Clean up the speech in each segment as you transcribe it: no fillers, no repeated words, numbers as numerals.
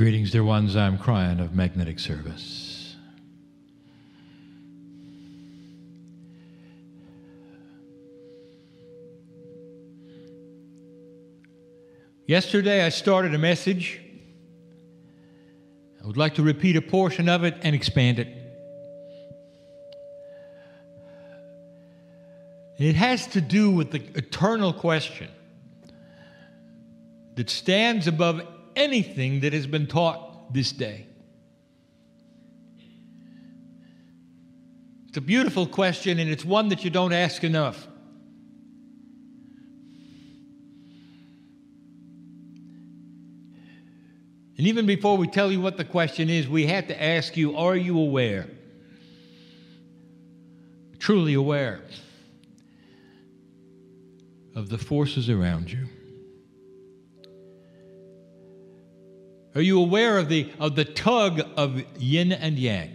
Greetings, dear ones. I'm Kryon of Magnetic Service. Yesterday I started a message. I would like to repeat a portion of it and expand it. It has to do with the eternal question that stands above anything that has been taught this day. It's a beautiful question, and it's one that you don't ask enough. And even before we tell you what the question is, we had to ask you, are you aware? Truly aware of the forces around you? Are you aware of the tug of yin and yang?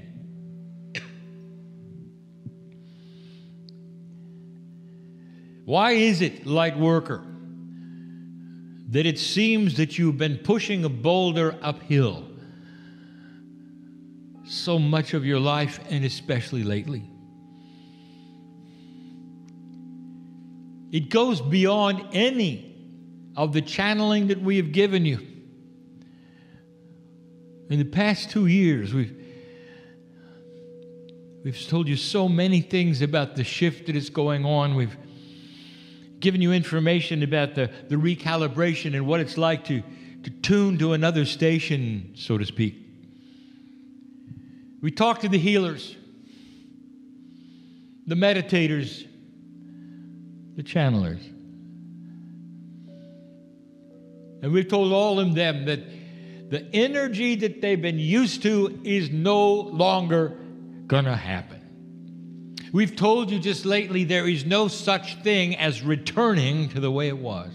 Why is it, light worker, that it seems that you've been pushing a boulder uphill so much of your life, and especially lately? It goes beyond any of the channeling that we have given you. In the past 2 years, we've told you so many things about the shift that is going on. We've given you information about the recalibration and what it's like to tune to another station, so to speak. We talked to the healers, the meditators, the channelers. And we've told all of them that the energy that they've been used to is no longer going to happen. We've told you just lately there is no such thing as returning to the way it was.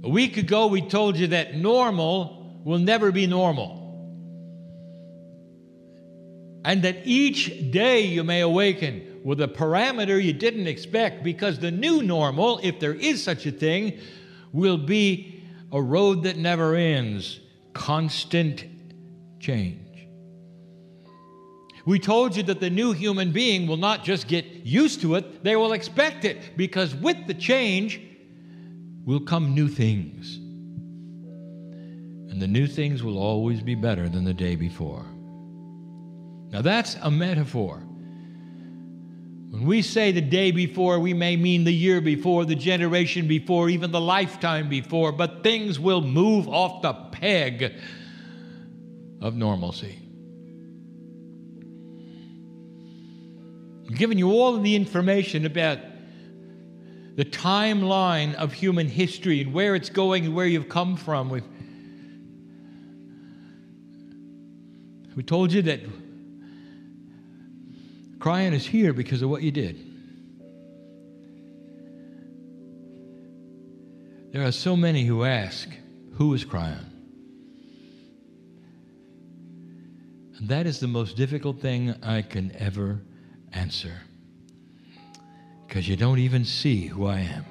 A week ago, we told you that normal will never be normal. And that each day you may awaken with a parameter you didn't expect, because the new normal, if there is such a thing, will be a road that never ends, constant change. We told you that the new human being will not just get used to it, they will expect it, because with the change will come new things. And the new things will always be better than the day before. Now that's a metaphor. When we say the day before, we may mean the year before, the generation before, even the lifetime before, but things will move off the peg of normalcy. I'm giving you all of the information about the timeline of human history and where it's going and where you've come from. We told you that Kryon is here because of what you did. There are so many who ask, who is Kryon? And that is the most difficult thing I can ever answer, because you don't even see who I am.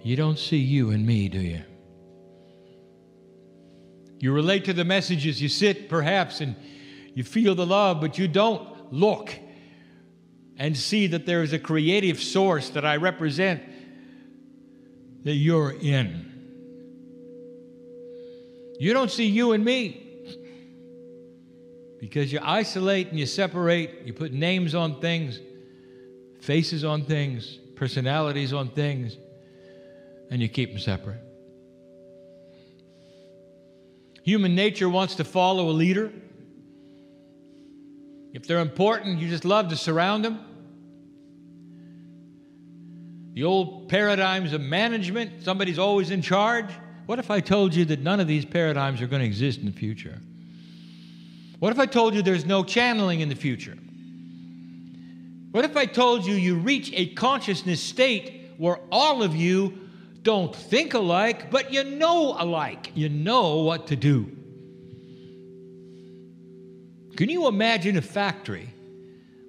You don't see you and me, do you? You relate to the messages, you sit perhaps and you feel the love, but you don't look and see that there is a creative source that I represent that you're in. You don't see you and me because you isolate and you separate, you put names on things, faces on things, personalities on things, and you keep them separate. Human nature wants to follow a leader. If they're important, you just love to surround them. The old paradigms of management, somebody's always in charge. What if I told you that none of these paradigms are going to exist in the future? What if I told you there's no channeling in the future? What if I told you reach a consciousness state where all of you don't think alike, but you know alike? You know what to do. Can you imagine a factory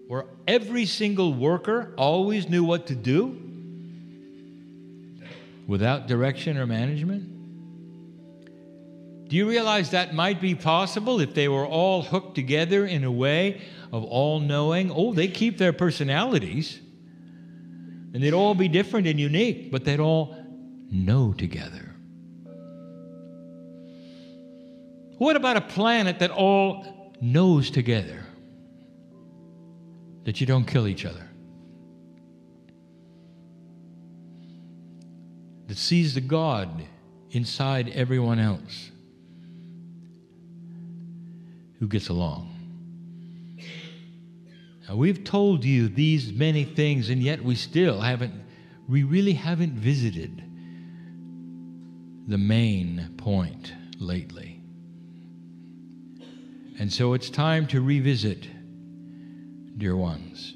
where every single worker always knew what to do? without direction or management? Do you realize that might be possible if they were all hooked together in a way of all-knowing? Oh, they keep their personalities, and they'd all be different and unique, but they'd all know together. What about a planet that all knows together? That you don't kill each other. That sees the God inside everyone else. Who gets along. Now, we've told you these many things, and yet we really haven't visited the main point lately. And so it's time to revisit, dear ones.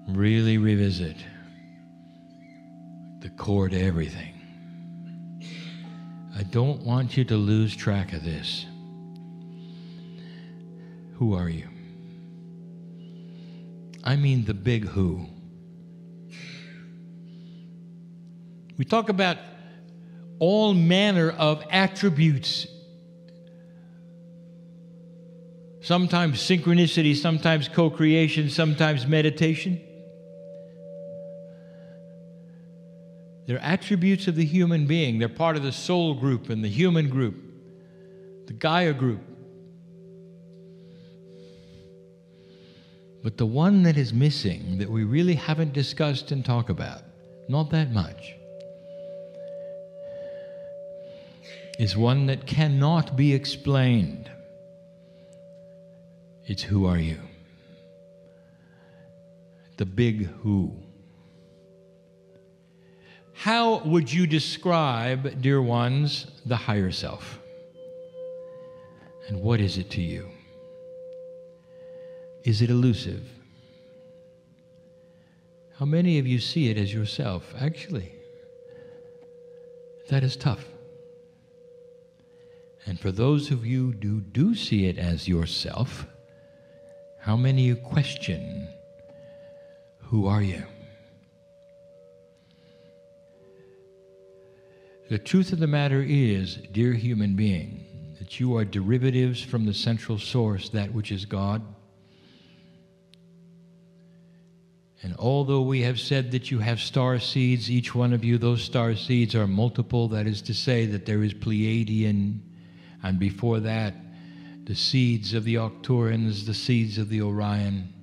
Really revisit the core to everything. I don't want you to lose track of this. Who are you? I mean the big who. We talk about all manner of attributes. Sometimes synchronicity, sometimes co-creation, sometimes meditation. They're attributes of the human being. They're part of the soul group and the human group, the Gaia group. But the one that is missing, that we really haven't discussed and talked about, not that much, is one that cannot be explained. It's who are you? The big who. How would you describe, dear ones, the higher self? And what is it to you? Is it elusive? How many of you see it as yourself? Actually, that is tough. And for those of you who do see it as yourself, how many of you question, who are you? The truth of the matter is, dear human being, that you are derivatives from the central source, that which is God. And although we have said that you have star seeds, each one of you, those star seeds are multiple. That is to say that there is Pleiadian, and before that, the seeds of the Arcturians, the seeds of the Orion.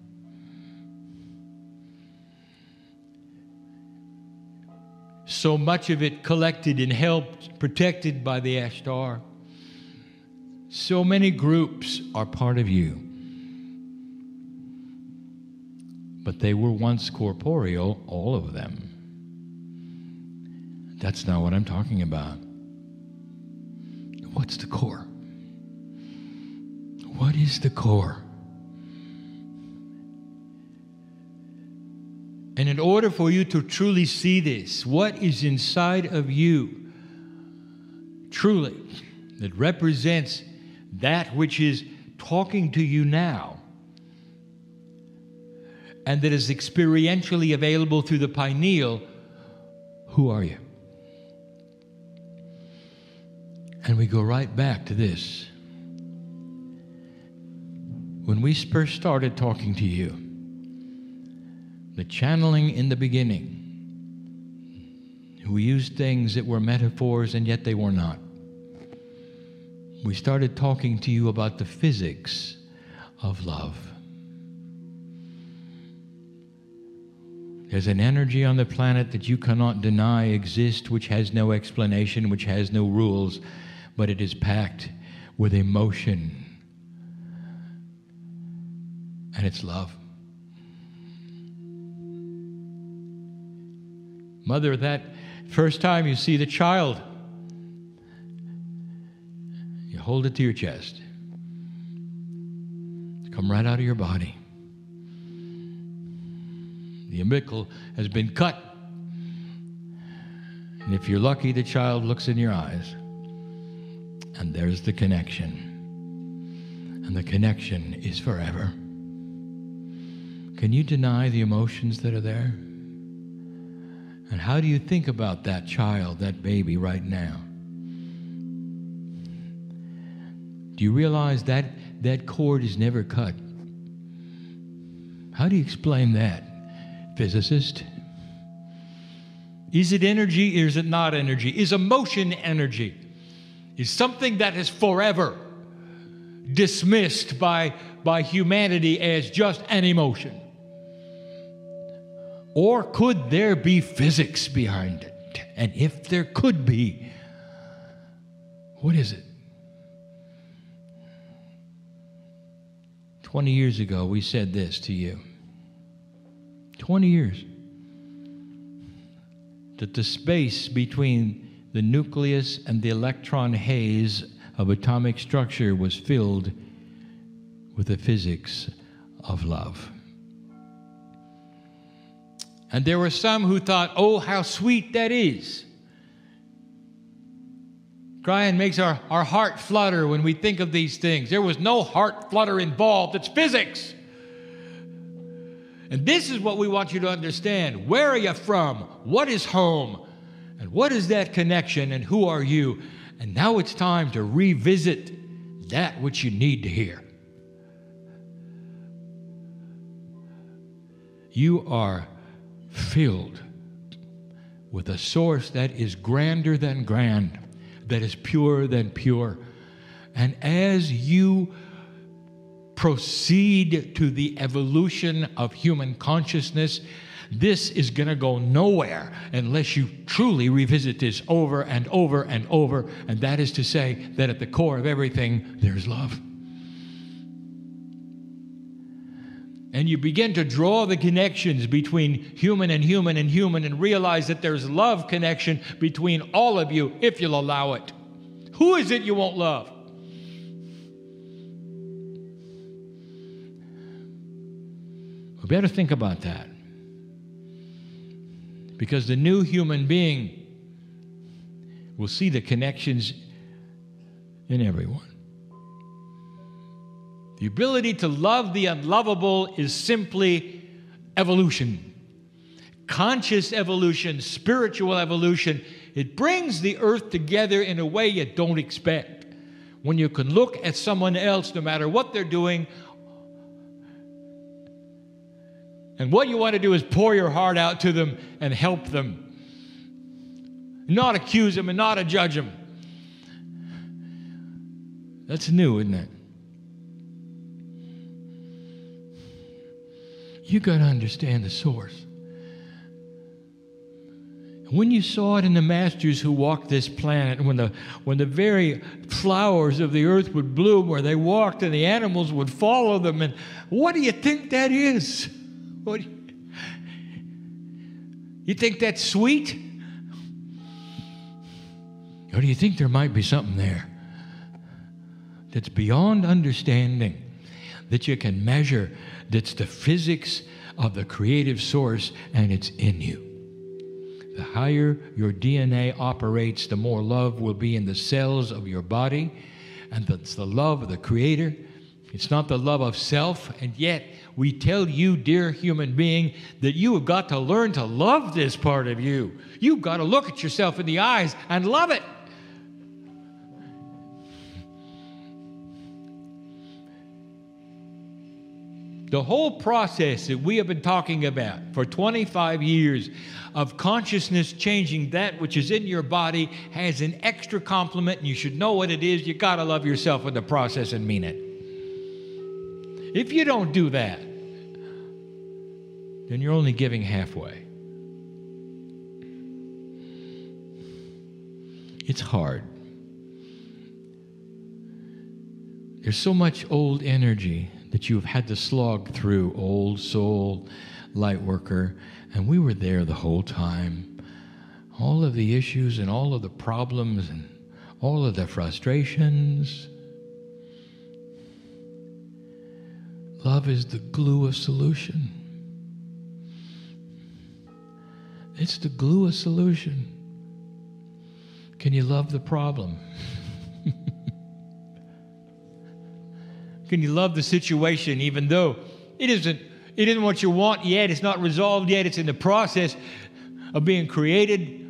So much of it collected and helped, protected by the Ashtar. So many groups are part of you. But they were once corporeal, all of them. That's not what I'm talking about. What's the core? What is the core? And in order for you to truly see this, what is inside of you, truly, that represents that which is talking to you now, and that is experientially available through the pineal, who are you? And we go right back to this. When we first started talking to you, the channeling in the beginning, we used things that were metaphors and yet they were not. We started talking to you about the physics of love. There's an energy on the planet that you cannot deny exists, which has no explanation, which has no rules, but it is packed with emotion. And it's love. Mother, that first time you see the child, you hold it to your chest. It's come right out of your body. The umbilical has been cut. And if you're lucky, the child looks in your eyes. And there's the connection. And the connection is forever. Can you deny the emotions that are there? And how do you think about that child, that baby right now? Do you realize that that cord is never cut? How do you explain that, physicist? Is it energy or is it not energy? Is emotion energy? Is something that is forever dismissed by humanity as just an emotion? Or could there be physics behind it? And if there could be, what is it? 20 years ago, we said this to you. 20 years. That the space between the nucleus and the electron haze of atomic structure was filled with the physics of love. And there were some who thought, oh, how sweet that is. Kryon makes our heart flutter when we think of these things. There was no heart flutter involved. It's physics. And this is what we want you to understand. Where are you from? What is home? And what is that connection? And who are you? And now it's time to revisit that which you need to hear. You are filled with a source that is grander than grand, that is purer than pure. And as you proceed to the evolution of human consciousness, this is going to go nowhere unless you truly revisit this over and over and over. And that is to say that at the core of everything, there's love. And you begin to draw the connections between human and human and human and realize that there's love connection between all of you if you'll allow it. Who is it you won't love? We better think about that. Because the new human being will see the connections in everyone. The ability to love the unlovable is simply evolution. Conscious evolution, spiritual evolution. It brings the earth together in a way you don't expect. When you can look at someone else, no matter what they're doing, and what you want to do is pour your heart out to them and help them. Not accuse them and not judge them. That's new, isn't it? You got to understand the source. When you saw it in the masters who walked this planet, when the very flowers of the earth would bloom where they walked and the animals would follow them, and what do you think that is? What do you think that's sweet? Or do you think there might be something there that's beyond understanding, that you can measure, that's the physics of the creative source, and it's in you? The higher your DNA operates, the more love will be in the cells of your body, and that's the love of the Creator. It's not the love of self, and yet we tell you, dear human being, that you have got to learn to love this part of you. You've got to look at yourself in the eyes and love it. The whole process that we have been talking about for 25 years of consciousness changing that which is in your body has an extra complement, and you should know what it is. You got to love yourself in the process and mean it. If you don't do that, then you're only giving halfway. It's hard. There's so much old energy that you've had to slog through, old soul, light worker, and we were there the whole time. All of the issues and all of the problems and all of the frustrations. Love is the glue of solution. It's the glue of solution. Can you love the problem? Can you love the situation even though it isn't what you want yet, it's not resolved yet, it's in the process? of being created.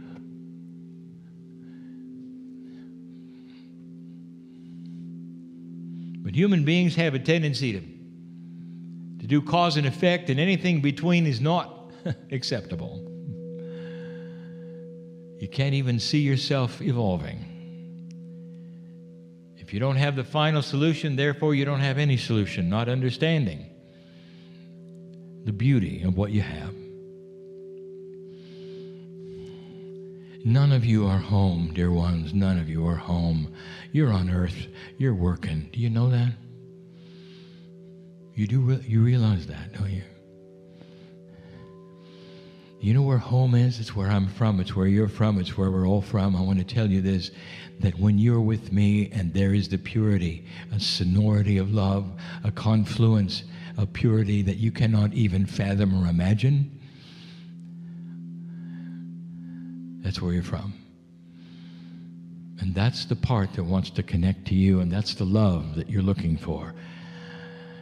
But human beings have a tendency to do cause and effect, and anything between is not acceptable. You can't even see yourself evolving. If you don't have the final solution, therefore you don't have any solution, not understanding the beauty of what you have. None of you are home, dear ones. None of you are home. You're on earth. You're working. Do you know that? You realize that, don't you? You know where home is? It's where I'm from. It's where you're from. It's where we're all from. I want to tell you this, that when you're with me and there is the purity, a sonority of love, a confluence of purity that you cannot even fathom or imagine, that's where you're from. And that's the part that wants to connect to you, and that's the love that you're looking for.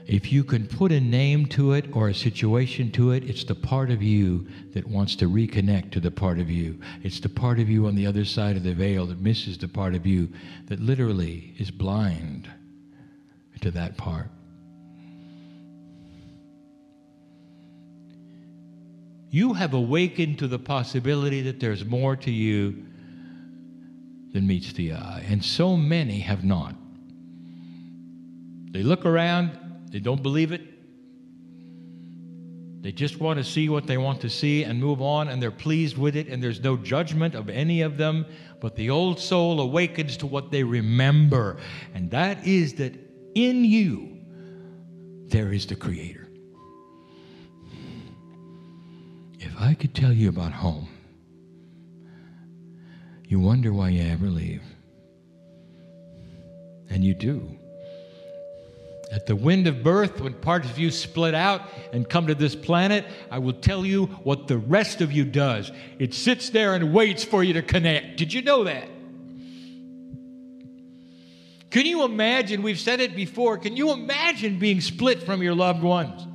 If you can put a name to it or a situation to it, it's the part of you that wants to reconnect to the part of you. It's the part of you on the other side of the veil that misses the part of you that literally is blind to that part. You have awakened to the possibility that there's more to you than meets the eye, and so many have not. They look around. They don't believe it. They just want to see what they want to see and move on, and they're pleased with it, and there's no judgment of any of them. But the old soul awakens to what they remember, and that is that in you there is the Creator. If I could tell you about home, you wonder why you ever leave. And you do. At the wind of birth, when parts of you split out and come to this planet, I will tell you what the rest of you does. It sits there and waits for you to connect. Did you know that? Can you imagine, we've said it before, can you imagine being split from your loved ones?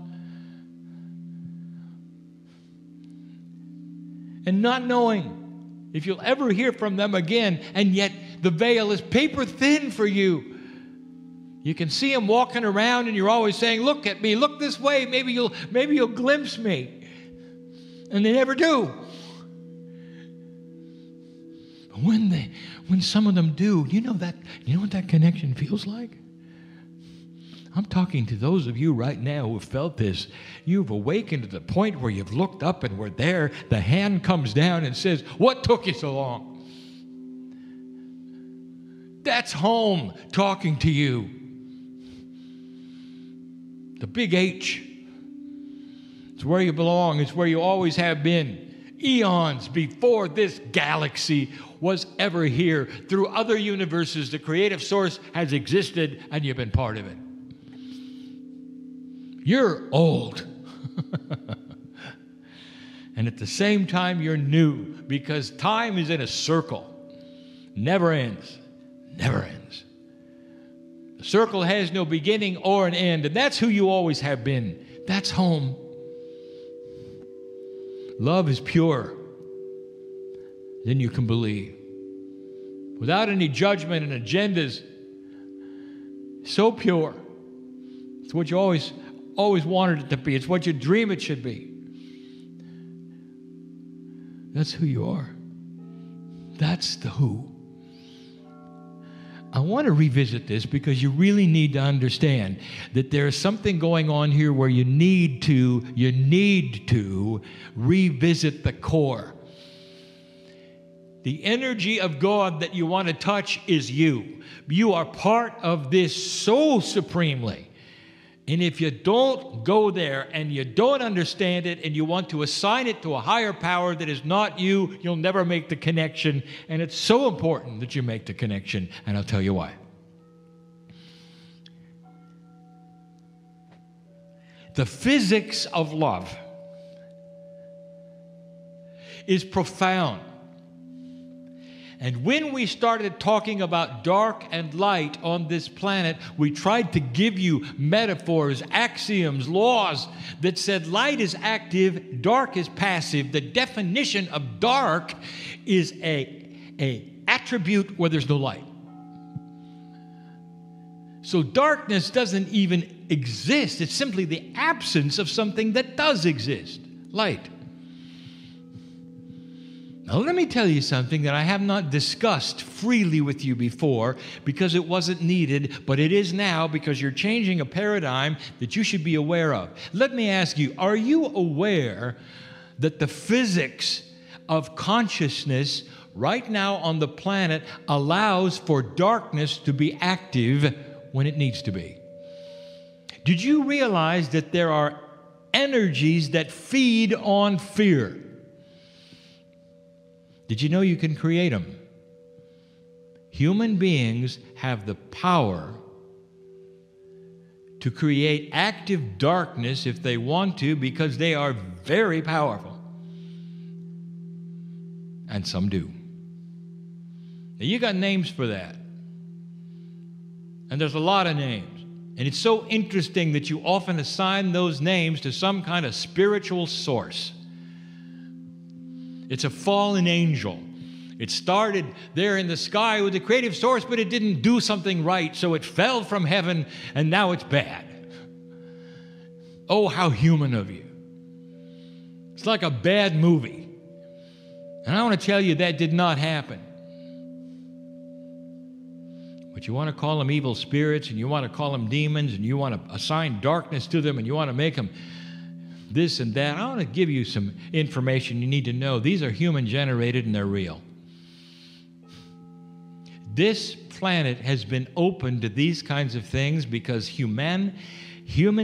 And not knowing if you'll ever hear from them again, and yet the veil is paper thin for you. You can see them walking around, and you're always saying, "Look at me, look this way. Maybe you'll glimpse me," and they never do. But when some of them do, you know what that connection feels like? I'm talking to those of you right now who have felt this. You've awakened to the point where you've looked up and we're there. The hand comes down and says, "What took you so long?" That's home talking to you. The big H. It's where you belong. It's where you always have been. Eons before this galaxy was ever here. Through other universes, the creative source has existed, and you've been part of it. You're old. And at the same time, you're new, because time is in a circle. Never ends. Never ends. The circle has no beginning or an end, and that's who you always have been. That's home. Love is pure. Then you can believe. Without any judgment and agendas. So pure. It's what you always wanted it to be. It's what you dream it should be. That's who you are. That's the who. I want to revisit this because you really need to understand that there is something going on here where you need to revisit the core. The energy of God that you want to touch is you. You are part of this so supremely. And if you don't go there and you don't understand it and you want to assign it to a higher power that is not you, you'll never make the connection. And it's so important that you make the connection, and I'll tell you why. The physics of love is profound. And when we started talking about dark and light on this planet, we tried to give you metaphors, axioms, laws that said light is active, dark is passive. The definition of dark is a attribute where there's no light. So darkness doesn't even exist. It's simply the absence of something that does exist, light. Now, let me tell you something that I have not discussed freely with you before because it wasn't needed, but it is now because you're changing a paradigm that you should be aware of. Let me ask you, are you aware that the physics of consciousness right now on the planet allows for darkness to be active when it needs to be? Did you realize that there are energies that feed on fear? Did you know you can create them? Human beings have the power to create active darkness if they want to because they are very powerful. And some do. Now, you got names for that. And there's a lot of names. And it's so interesting that you often assign those names to some kind of spiritual source. It's a fallen angel. It started there in the sky with a creative source, but it didn't do something right, so it fell from heaven, and now it's bad. Oh, how human of you. It's like a bad movie. And I want to tell you that did not happen. But you want to call them evil spirits, and you want to call them demons, and you want to assign darkness to them, and you want to make them this and that. I want to give you some information you need to know. These are human generated and they're real. This planet has been open to these kinds of things because human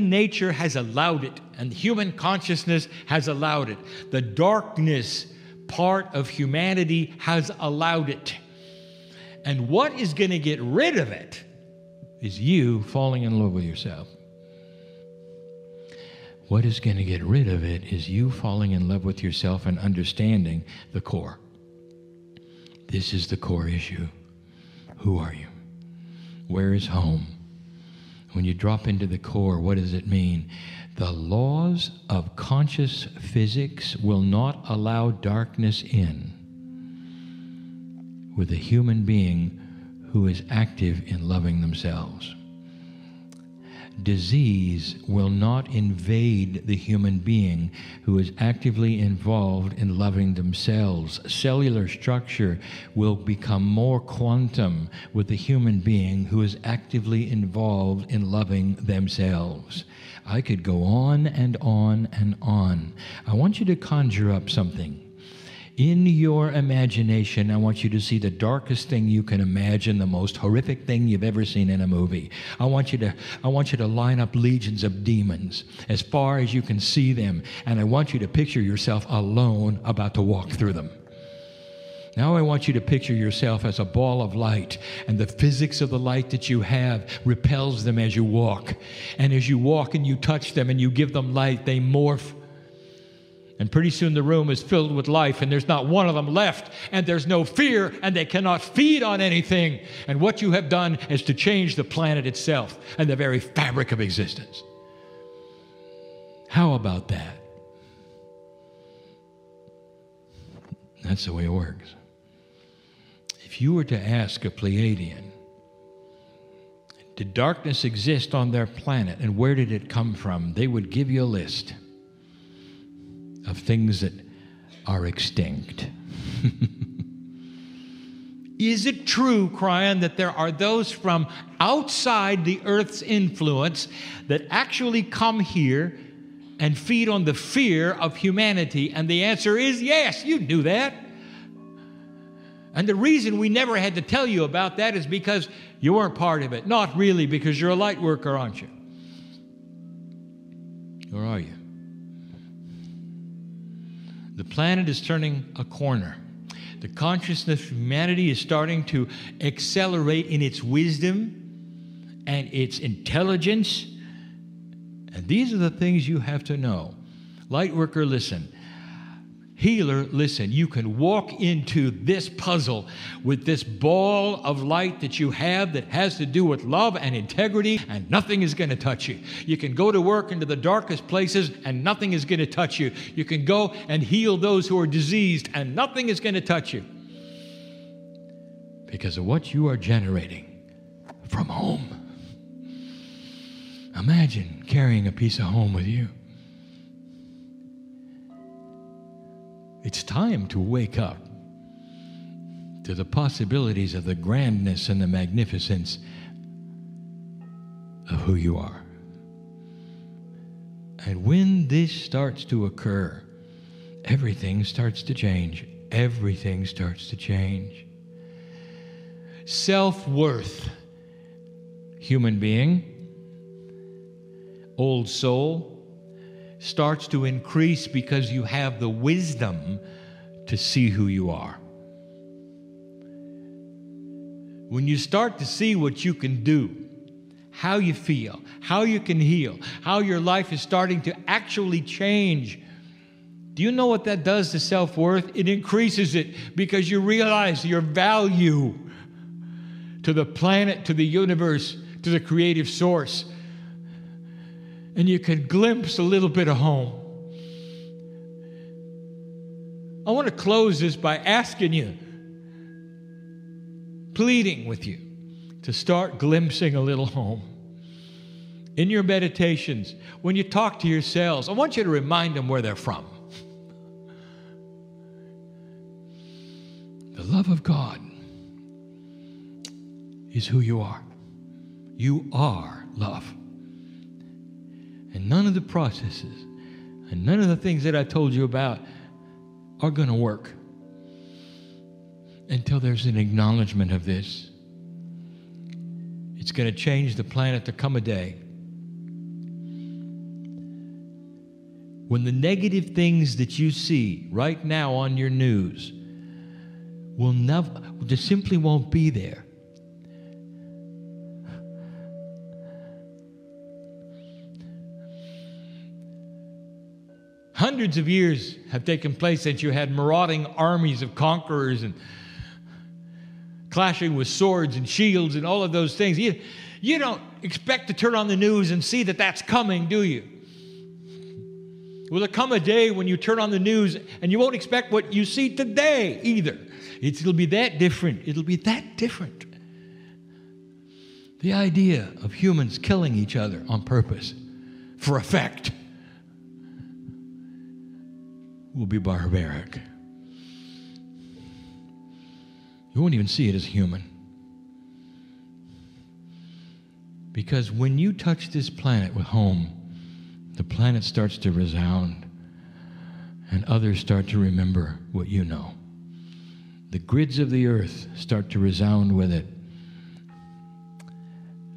nature has allowed it, and human consciousness has allowed it. The darkness part of humanity has allowed it. And what is going to get rid of it is you falling in love with yourself. What is going to get rid of it is you falling in love with yourself and understanding the core. This is the core issue. Who are you? Where is home? When you drop into the core, what does it mean? The laws of conscious physics will not allow darkness in with a human being who is active in loving themselves. Disease will not invade the human being who is actively involved in loving themselves. Cellular structure will become more quantum with the human being who is actively involved in loving themselves. I could go on and on and on. I want you to conjure up something. In your imagination, I want you to see the darkest thing you can imagine, the most horrific thing you've ever seen in a movie. I want you to line up legions of demons as far as you can see them, and I want you to picture yourself alone about to walk through them. Now I want you to picture yourself as a ball of light, and the physics of the light that you have repels them as you walk. And as you walk and you touch them and you give them light, they morph. And pretty soon the room is filled with life, and there's not one of them left, and there's no fear, and they cannot feed on anything. And what you have done is to change the planet itself and the very fabric of existence. How about that? That's the way it works. If you were to ask a Pleiadian, did darkness exist on their planet, and where did it come from? They would give you a list of things that are extinct. Is it true, Kryon, that there are those from outside the Earth's influence that actually come here and feed on the fear of humanity? And the answer is yes, you knew that. And the reason we never had to tell you about that is because you weren't part of it. Not really, because you're a light worker, aren't you? Or are you? The planet is turning a corner. The consciousness of humanity is starting to accelerate in its wisdom and its intelligence. And these are the things you have to know. Lightworker, listen. Healer, listen, you can walk into this puzzle with this ball of light that you have that has to do with love and integrity, and nothing is going to touch you. You can go to work into the darkest places, and nothing is going to touch you. You can go and heal those who are diseased, and nothing is going to touch you because of what you are generating from home. Imagine carrying a piece of home with you. It's time to wake up to the possibilities of the grandness and the magnificence of who you are. And when this starts to occur, everything starts to change. Everything starts to change. Self-worth, human being, old soul, starts to increase because you have the wisdom to see who you are. When you start to see what you can do, how you feel, how you can heal, how your life is starting to actually change, do you know what that does to self-worth? It increases it because you realize your value to the planet, to the universe, to the creative source. And you can glimpse a little bit of home. I want to close this by asking you, pleading with you, to start glimpsing a little home. In your meditations, when you talk to yourselves, I want you to remind them where they're from. The love of God is who you are. You are love. And none of the processes and none of the things that I told you about are going to work until there's an acknowledgement of this. It's going to change the planet. There come a day when the negative things that you see right now on your news will never, just simply won't be there. Hundreds of years have taken place since you had marauding armies of conquerors and clashing with swords and shields and all of those things. You don't expect to turn on the news and see that that's coming, do you? Will there come a day when you turn on the news and you won't expect what you see today either? It'll be that different. It'll be that different. The idea of humans killing each other on purpose for effect will be barbaric. You won't even see it as human. Because when you touch this planet with home, the planet starts to resound and others start to remember what you know. The grids of the earth start to resound with it.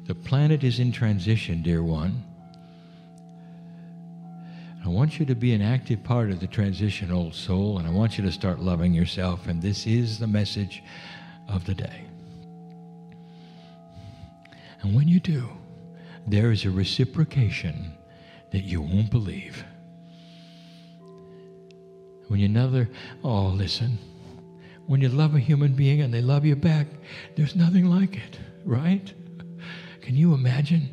The planet is in transition, dear one. I want you to be an active part of the transition, old soul, and I want you to start loving yourself, and this is the message of the day. And when you do, there is a reciprocation that you won't believe. When listen, when you love a human being and they love you back, there's nothing like it, right? Can you imagine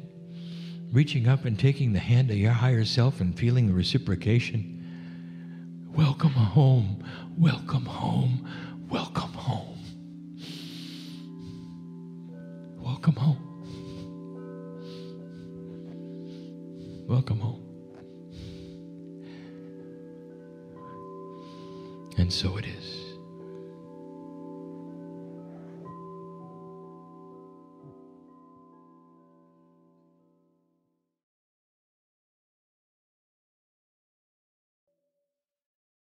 reaching up and taking the hand of your higher self and feeling the reciprocation? Welcome home, welcome home, welcome home. Welcome home. Welcome home. And so it is.